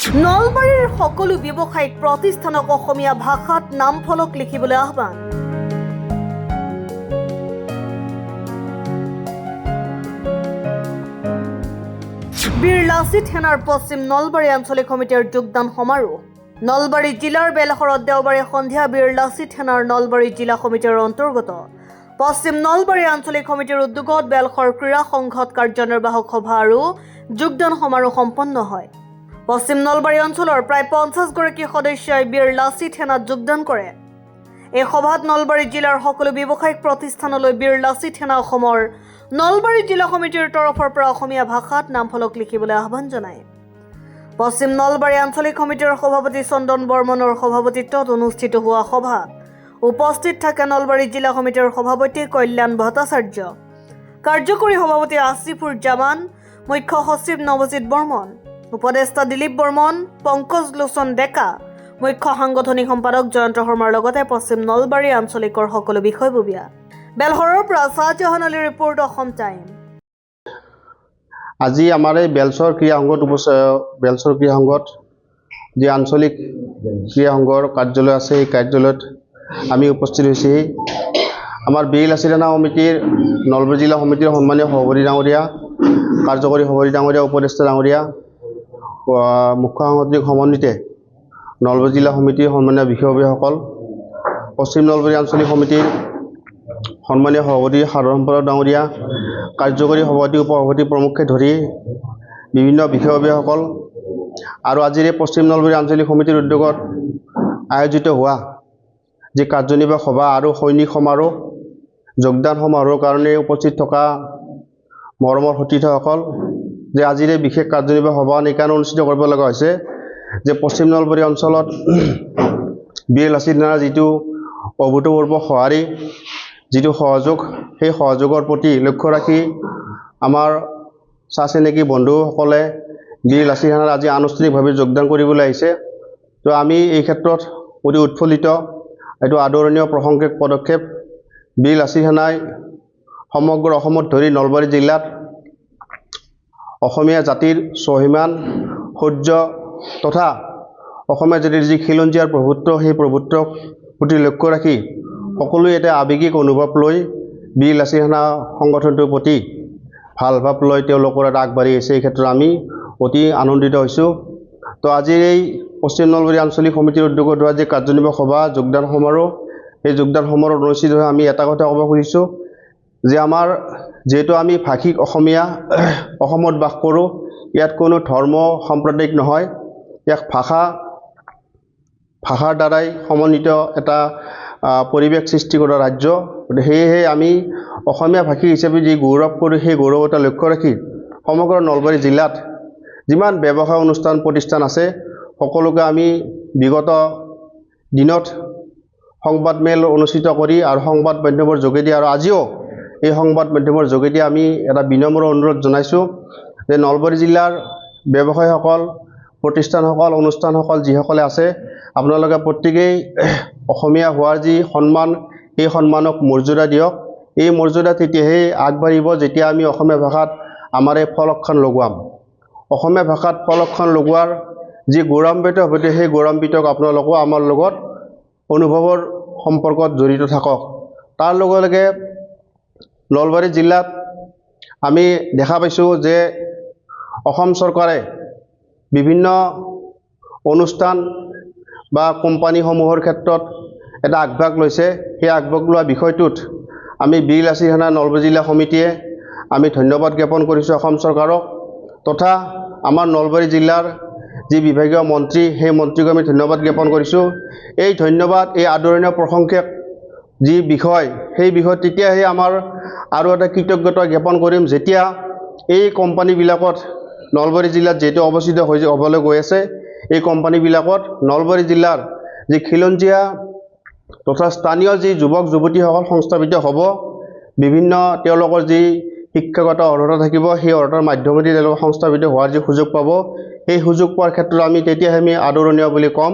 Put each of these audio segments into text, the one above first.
নলবাৰীৰ সকলো ব্যৱসায়িক প্ৰতিষ্ঠানক অসমীয়া ভাষাত নামফলক লিখিবলৈ আহ্বান। বীৰ লাচিত সেনাৰ পশ্চিম নলবাৰী আঞ্চলিক সমিতিৰ যোগদান সমাৰোহ। নলবাৰী জিলাৰ বেলশৰত দেওবাৰে সন্ধিয়া বীৰ লাচিত সেনাৰ নলবাৰী জিলা সমিতিৰ অন্তৰ্গত পশ্চিম নলবাৰী আঞ্চলিক সমিতিৰ উদ্যোগত বেলশৰ ক্ৰীড়া সংঘত কাৰ্যনিৰ্বাহক সভা আৰু যোগদান সমাৰোহ সম্পন্ন হয়। পশ্চিম নলবাৰী অঞ্চলৰ প্ৰায় 50 গৰাকী সদস্যই বীৰ লাচিত সেনাত যোগদান কৰে। এই সভাত নলবাৰী জিলাৰ সকলো ব্যৱসায়িক প্ৰতিষ্ঠানলৈ বীৰ লাচিত সেনা অসমৰ নলবাৰী জিলা সমিতিৰ তৰফৰ পৰা অসমীয়া ভাষাত নামফলক লিখিবলৈ আহ্বান জনায়। পশ্চিম নলবাৰী আঞ্চলিক সমিতিৰ সভাপতি চন্দন বৰ্মনৰ সভাপতিত্বত অনুষ্ঠিত হোৱা সভাত উপস্থিত থাকে নলবাৰী জিলা সমিতিৰ সভাপতি কল্যাণ ভট্টাচাৰ্য, কাৰ্যকৰী সভাপতি আসিফুৰ জামান, মুখ্য সচিব নৱজিৎ বৰ্মন, উপদেষ্টা দিলীপ বৰ্মন, পংকজ লোচন ডেকা, মুখ্য সাংগঠনিক সম্পাদক জয়ন্ত শৰ্মাৰ লগতে পশ্চিম নলবাৰী আঞ্চলিকৰ সকলো বিষয়ববীয়া। বেলশৰৰ পৰা শাহজাহান আলীৰ ৰিপৰ্ট, অসম টাইম। আজি আমাৰ এই বেলশৰ ক্ৰীড়া সংঘত যি আঞ্চলিক ক্ৰীড়া সংঘৰ কাৰ্যালয় আছে, এই কাৰ্যালয়ত আমি উপস্থিত হৈছে। আমাৰ বীৰ লাচিত সেনা সমিতিৰ নলবাৰী জিলা সমিতিৰ সন্মানীয় সভাপতি ডাঙৰীয়া, কাৰ্যকৰী সভাপতি ডাঙৰীয়া, উপদেষ্টা ডাঙৰীয়া, মুখ্য সাংগঠনিক সমন্বিতে নলবাৰী জিলা সমিতিৰ সন্মানীয় বিষয়ববীয়াসকল, পশ্চিম নলবাৰী আঞ্চলিক সমিতিৰ সন্মানীয় সভাপতি, সাধাৰণ সম্পাদক ডাঙৰীয়া, কাৰ্যকৰী সভাপতি, উপসভাপতি প্ৰমুখকে ধৰি বিভিন্ন বিষয়ববীয়াসকল আৰু আজিৰ এই পশ্চিম নলবাৰী আঞ্চলিক সমিতিৰ উদ্যোগত আয়োজিত হোৱা যি কাৰ্যনিৰ্বাহক সভা আৰু সৈনিক সমাৰোহ, যোগদান সমাৰোহৰ কাৰণে উপস্থিত থকা মৰমৰ সতীৰ্থসকল, যে আজিৰ এই বিশেষ কাৰ্যনিৰ্বাহক সভা এইকাৰণে অনুষ্ঠিত কৰিব লগা হৈছে যে পশ্চিম নলবাৰী অঞ্চলত বীৰ লাচিত সেনাৰ যিটো অভূতপূৰ্ব সঁহাৰি, যিটো সহযোগ, সেই সহযোগৰ প্ৰতি লক্ষ্য ৰাখি আমাৰ চাহ-চিনাকি বন্ধুসকলে বীৰ লাচিত সেনাত আজি আনুষ্ঠানিকভাৱে যোগদান কৰিবলৈ আহিছে। তো আমি এই ক্ষেত্ৰত অতি উৎফুল্লিত, এইটো আদৰণীয় প্ৰশংসক পদক্ষেপ। বীৰ লাচিত সেনাই সমগ্ৰ অসমত ধৰি নলবাৰী জিলাত অসমীয়া জাতিৰ স্বাভিমান, সূৰ্য তথা অসমীয়া জাতিৰ যি খিলঞ্জীয়াৰ প্ৰভুত্ব, সেই প্ৰভুত্বক প্ৰতি লক্ষ্য ৰাখি সকলোৱে এটা আৱেগিক অনুভৱ লৈ বীৰ লাচিত সেনা সংগঠনটোৰ প্ৰতি ভাল ভাৱ লৈ তেওঁলোকৰ এটা আগবাঢ়ি আহিছে। এই ক্ষেত্ৰত আমি অতি আনন্দিত হৈছোঁ। তো আজিৰ এই পশ্চিম নলবাৰী আঞ্চলিক সমিতিৰ উদ্যোগত হোৱা যি কাৰ্যনিৰ্বাহক সভা, যোগদান সমাৰোহ, সেই যোগদান সমাৰোহ অনুষ্ঠিত হৈ আমি এটা কথা ক'ব খুজিছোঁ যে আমাৰ যিহেতু আমি ভাষিক অসমীয়া, অসমত বাস কৰোঁ, ইয়াত কোনো ধৰ্ম সাম্প্ৰদায়িক নহয়, ইয়াক ভাষাৰ দ্বাৰাই সমন্বিত এটা পৰিৱেশ সৃষ্টি কৰা ৰাজ্য। সেয়েহে আমি অসমীয়া ভাষী হিচাপে যি গৌৰৱ কৰোঁ, সেই গৌৰৱতা লক্ষ্য ৰাখি সমগ্ৰ নলবাৰী জিলাত যিমান ব্যৱসায় অনুষ্ঠান প্ৰতিষ্ঠান আছে, সকলোকে আমি বিগত দিনত সংবাদমেল অনুষ্ঠিত কৰি আৰু সংবাদ মাধ্যমৰ যোগেদি আৰু আজিও এই সংবাদ মাধ্যমৰ যোগেদি আমি এটা বিনম্ৰ অনুৰোধ জনাইছোঁ যে নলবাৰী জিলাৰ ব্যৱসায়ীসকল, প্ৰতিষ্ঠানসকল, অনুষ্ঠানসকল যিসকলে আছে, আপোনালোকে প্ৰত্যেকেই অসমীয়া হোৱাৰ যি সন্মান, এই সন্মানক মৰ্যাদা দিয়ক। এই মৰ্যাদা তেতিয়াহে আগবাঢ়িব যেতিয়া আমি অসমীয়া ভাষাত আমাৰ এই ফলকখন লগোৱাম। অসমীয়া ভাষাত ফলকখন লগোৱাৰ যি গৌৰৱান্বিত হ'ব, সেই গৌৰৱান্বিতক আপোনালোকো আমাৰ লগত অনুভৱৰ সম্পৰ্কত জড়িত থাকক। তাৰ লগে লগে নলবাৰী জিলাত আমি দেখা পাইছোঁ যে অসম চৰকাৰে বিভিন্ন অনুষ্ঠান বা কোম্পানীসমূহৰ ক্ষেত্ৰত এটা আগভাগ লৈছে। সেই আগভাগ লোৱা বিষয়টোত আমি বীৰ লাচিত সেনা নলবাৰী জিলা সমিতিয়ে আমি ধন্যবাদ জ্ঞাপন কৰিছোঁ অসম চৰকাৰক, তথা আমাৰ নলবাৰী জিলাৰ যি বিভাগীয় মন্ত্ৰী, সেই মন্ত্ৰীক আমি ধন্যবাদ জ্ঞাপন কৰিছোঁ। এই ধন্যবাদ, এই আদৰণীয় প্ৰশংসক যি বিষয়, সেই বিষয়ত তেতিয়াহে আমাৰ আৰু এটা কৃতজ্ঞতা জ্ঞাপন কৰিম যেতিয়া এই কোম্পানীবিলাকত নলবাৰী জিলাত যিহেতু অৱস্থিত হ'বলৈ গৈ আছে, এই কোম্পানীবিলাকত নলবাৰী জিলাৰ যি খিলঞ্জীয়া তথা স্থানীয় যি যুৱক যুৱতীসকল সংস্থাপিত হ'ব, বিভিন্ন তেওঁলোকৰ যি শিক্ষাগত অৰ্হতা থাকিব, সেই অৰ্হতাৰ মাধ্যমেদি তেওঁলোকে সংস্থাপিত হোৱাৰ যি সুযোগ পাব, সেই সুযোগ পোৱাৰ ক্ষেত্ৰত আমি তেতিয়াহে আমি আদৰণীয় বুলি ক'ম।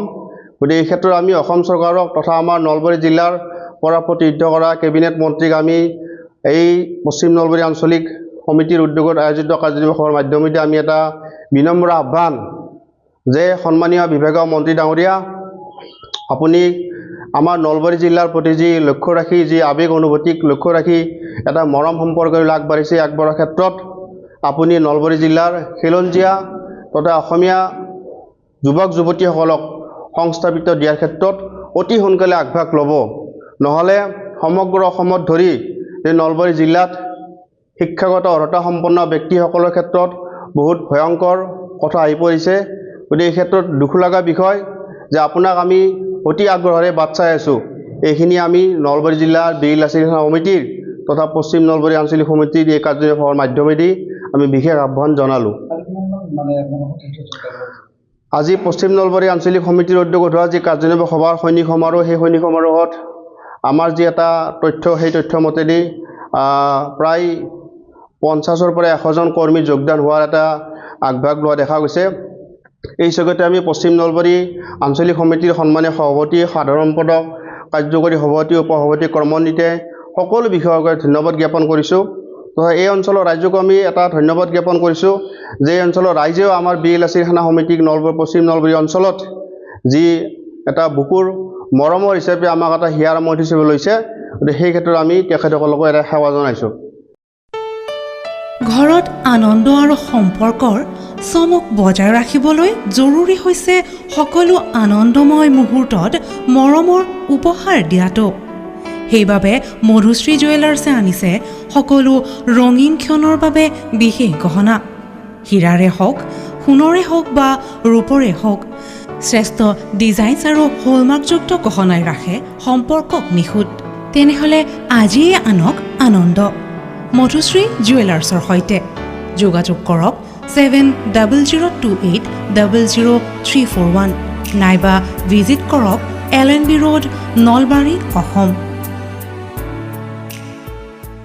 গতিকে এই ক্ষেত্ৰত আমি অসম চৰকাৰক তথা আমাৰ নলবাৰী জিলাৰ পৰা প্ৰতিনিধিত্ব কৰা কেবিনেট মন্ত্ৰীক আমি এই পশ্চিম নলবাৰী আঞ্চলিক সমিতিৰ উদ্যোগত আয়োজিত কাৰ্যনিৰ্বাহক সভাৰ মাধ্যমেদি আমি এটা বিনম্ৰ আহ্বান যে সন্মানীয় বিভাগীয় মন্ত্ৰী ডাঙৰীয়া, আপুনি আমাৰ নলবাৰী জিলাৰ প্ৰতি যি লক্ষ্য ৰাখি, যি আৱেগ অনুভূতিক লক্ষ্য ৰাখি এটা মৰম সম্পৰ্কলৈ আগবঢ়াৰ ক্ষেত্ৰত আপুনি নলবাৰী জিলাৰ খিলঞ্জীয়া তথা অসমীয়া যুৱক যুৱতীসকলক সংস্থাপিত দিয়াৰ ক্ষেত্ৰত অতি সোনকালে আগভাগ ল'ব। নহ'লে সমগ্ৰ অসমত ধৰি এই নলবাৰী জিলাত শিক্ষাগত অৰ্হতা সম্পন্ন ব্যক্তিসকলৰ ক্ষেত্ৰত বহুত ভয়ংকৰ কথা আহি পৰিছে। গতিকে এই ক্ষেত্ৰত দুখ লগা বিষয় যে আপোনাক আমি অতি আগ্ৰহেৰে বাট চাই আছোঁ। এইখিনি আমি নলবাৰী জিলাৰ বীৰ লাচিত সেনা সমিতিৰ তথা পশ্চিম নলবাৰী আঞ্চলিক সমিতিৰ এই কাৰ্যসভাৰ মাধ্যমেদি আমি বিশেষ আহ্বান জনালোঁ। আজি পশ্চিম নলবাৰী আঞ্চলিক সমিতিৰ উদ্যোগত হোৱা যি কাৰ্যনিৰ্বাহী সভাৰ সৈনিক সমাৰোহ, সেই সৈনিক সমাৰোহত আমাৰ যি এটা তথ্য, সেই তথ্য মতেদি প্ৰায় 50ৰ পৰা 100জন কৰ্মী যোগদান হোৱাৰ এটা আগভাগ লোৱা দেখা গৈছে। এই জগতে আমি পশ্চিম নলবাৰী আঞ্চলিক সমিতিৰ সন্মানীয় সভাপতি, সাধাৰণ সম্পাদক, কাৰ্যকৰী সভাপতি, উপসভাপতি, কৰ্মনীতে সকলো বিষয়ক ধন্যবাদ জ্ঞাপন কৰিছোঁ। তথা এই অঞ্চলৰ ৰাইজকো আমি এটা ধন্যবাদ জ্ঞাপন কৰিছোঁ যে এই অঞ্চলৰ ৰাইজেও আমাৰ বীৰ লাচিত সেনা সমিতিক পশ্চিম নলবাৰী অঞ্চলত যি এটা বুকুৰ মৰমৰ হিচাপে আমাক এটা হিয়াৰ আমঠ হিচাপে লৈছে। গতিকে সেই ক্ষেত্ৰত আমি তেখেতসকলকো এটা সেৱা জনাইছোঁ। ঘৰত আনন্দ আৰু সম্পৰ্কৰ চমক বজাই ৰাখিবলৈ জৰুৰী হৈছে সকলো আনন্দময় মুহূৰ্তত মৰমৰ উপহাৰ দিয়াটো। সেইবাবে মধুশ্ৰী জুৱেলাৰ্ছে আনিছে সকলো ৰঙীন ক্ষণৰ বাবে বিশেষ গহনা। হীৰাৰে হওক, সোণৰে হওক বা ৰূপৰে হওক, শ্ৰেষ্ঠ ডিজাইনছ আৰু হলমাৰ্কযুক্ত গহনাই ৰাখে সম্পৰ্কক নিখুঁত। তেনেহ'লে আজিয়ে আনক আনন্দ মধুশ্ৰী জুৱেলাৰ্ছৰ সৈতে। যোগাযোগ কৰক 7028000341 নাইবা ভিজিট কৰক LNB ৰোড, নলবাৰী, অসম।